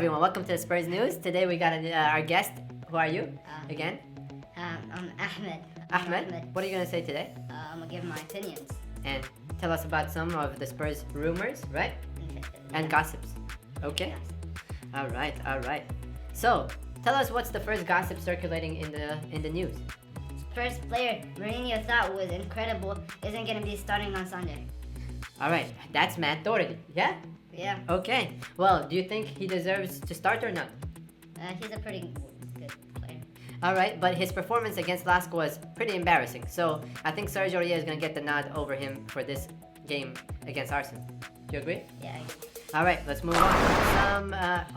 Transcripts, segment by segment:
everyone, welcome to the Spurs News. Today we got our guest. Who are you again? I'm Ahmed. Ahmed. What are you going to say today? I'm gonna give my opinions. And tell us about some of the Spurs rumors, right? And gossips. Okay? Yes. Alright. So, tell us what's the first gossip circulating in the news. First player Mourinho thought was incredible isn't gonna be starting on Sunday. Alright, that's Matt Doherty. Yeah? Yeah. Okay. Well, do you think he deserves to start or not? He's a pretty good player. Alright, but his performance against Lask was pretty embarrassing. So, I think Serge Aurier is going to get the nod over him for this game against Arsenal. Do you agree? Yeah. Alright, let's move on.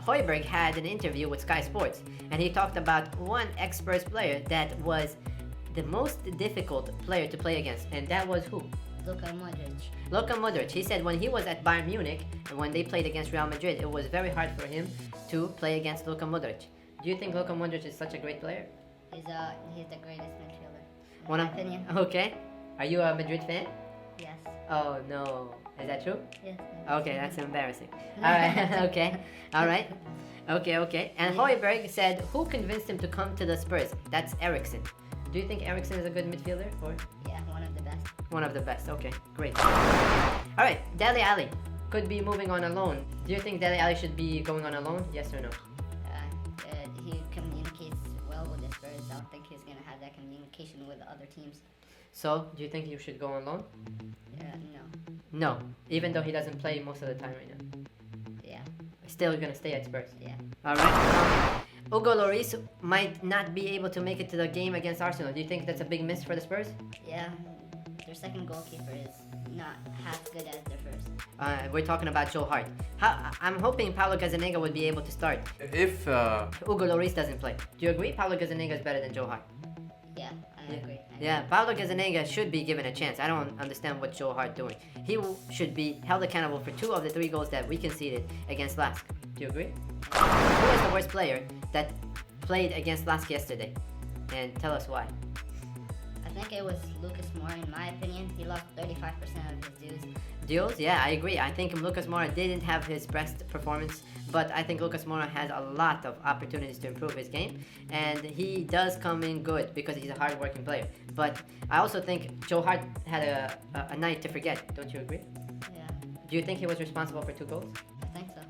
Højbjerg had an interview with Sky Sports, and he talked about one ex-Spurs player that was the most difficult player to play against, and that was who? Luka Modric. He said when he was at Bayern Munich and when they played against Real Madrid, it was very hard for him to play against Luka Modric. Do you think Luka Modric is such a great player? He's the greatest midfielder. One in my opinion. Okay. Are you a Madrid fan? Yes. Oh no. Is that true? Yes. Okay, that's embarrassing. Alright, okay. Alright. Okay. And Højbjerg said who convinced him to come to the Spurs? That's Eriksen. Do you think Eriksen is a good midfielder or? Yeah, one of the best. One of the best. Okay, great. Alright, Dele Alli could be moving on a loan. Do you think Dele Alli should be going on a loan? Yes or no? He communicates well with the Spurs. I don't think he's gonna have that communication with the other teams. So, do you think he should go on loan? No. No, even though he doesn't play most of the time right now. Yeah. Still gonna stay at Spurs. Yeah. Alright. Hugo Lloris might not be able to make it to the game against Arsenal. Do you think that's a big miss for the Spurs? Yeah. Their second goalkeeper is not half good as their first. We're talking about Joe Hart. I'm hoping Paulo Gazzaniga would be able to start If Hugo Lloris doesn't play. Do you agree Paulo Gazzaniga is better than Joe Hart? Yeah, I agree. Yeah, Paulo Gazzaniga should be given a chance. I don't understand what Joe Hart doing. He should be held accountable for 2 of the 3 goals that we conceded against Lask. Do you agree? Who was the worst player that played against Lask yesterday? And tell us why. I think it was Lucas Moura, in my opinion. He lost 35% of his dues. Duels? Yeah, I agree. I think Lucas Moura didn't have his best performance, but I think Lucas Moura has a lot of opportunities to improve his game, and he does come in good because he's a hard-working player. But I also think Joe Hart had a night to forget. Don't you agree? Yeah, Do you think he was responsible for 2 goals? I think so.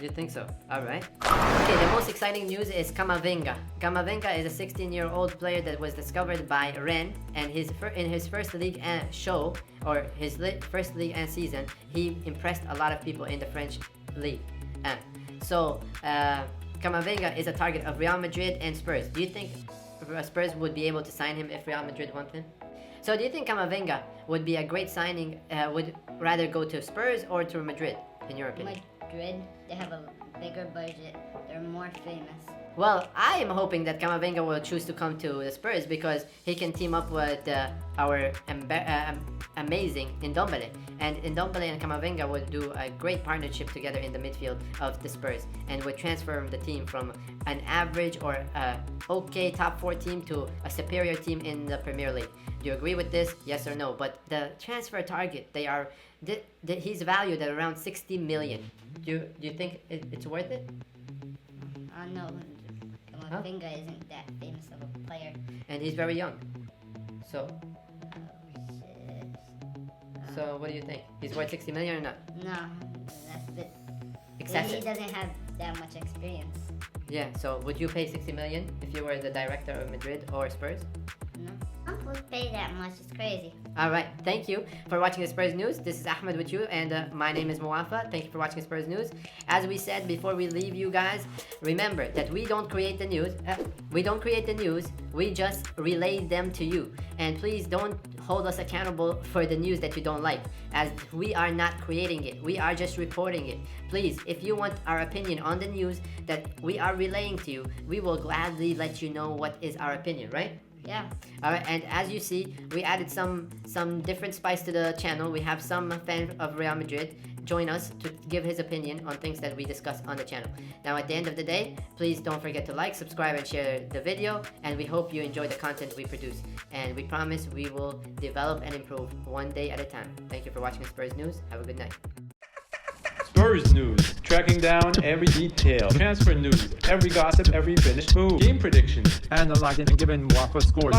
You think so? Alright. Okay, the most exciting news is Camavinga. Camavinga is a 16-year-old player that was discovered by Rennes, and in his first league show, or his first league and season, he impressed a lot of people in the French league. So, Camavinga is a target of Real Madrid and Spurs. Do you think Spurs would be able to sign him if Real Madrid want him? So do you think Camavinga would be a great signing, would rather go to Spurs or to Madrid, in your opinion? Madrid, they have a bigger budget. They're more famous. Well, I am hoping that Camavinga will choose to come to the Spurs because he can team up with our amazing Ndombele. And Ndombele and Camavinga will do a great partnership together in the midfield of the Spurs and would transform the team from an average or okay top 4 team to a superior team in the Premier League. Do you agree with this? Yes or no? But the transfer target, he's valued at around 60 million. Do you think it's worth it? No. Camavinga isn't that famous of a player. And he's very young. So, Shit. so what do you think? He's worth 60 million or not? No, that's a bit Excessive. He doesn't have that much experience. Yeah, so would you pay 60 million if you were the director of Madrid or Spurs? No. I would pay that much. It's crazy. Alright, thank you for watching the Spurs News. This is Ahmed with you, and my name is Muafa. Thank you for watching Spurs News. As we said before we leave you guys, remember that we don't create the news. We just relay them to you. And please don't hold us accountable for the news that you don't like, as we are not creating it. We are just reporting it. Please, if you want our opinion on the news that we are relaying to you, we will gladly let you know what is our opinion, right? Yeah. Alright, and as you see, we added some different spice to the channel. We have some fan of Real Madrid join us to give his opinion on things that we discuss on the channel. Now, at the end of the day, please don't forget to like, subscribe, and share the video, and we hope you enjoy the content we produce. And we promise we will develop and improve one day at a time. Thank you for watching Spurs News. Have a good night. Spurs News. Tracking down every detail, transfer news, every gossip, every finished move, game predictions, Analyzing and giving Waffle scores.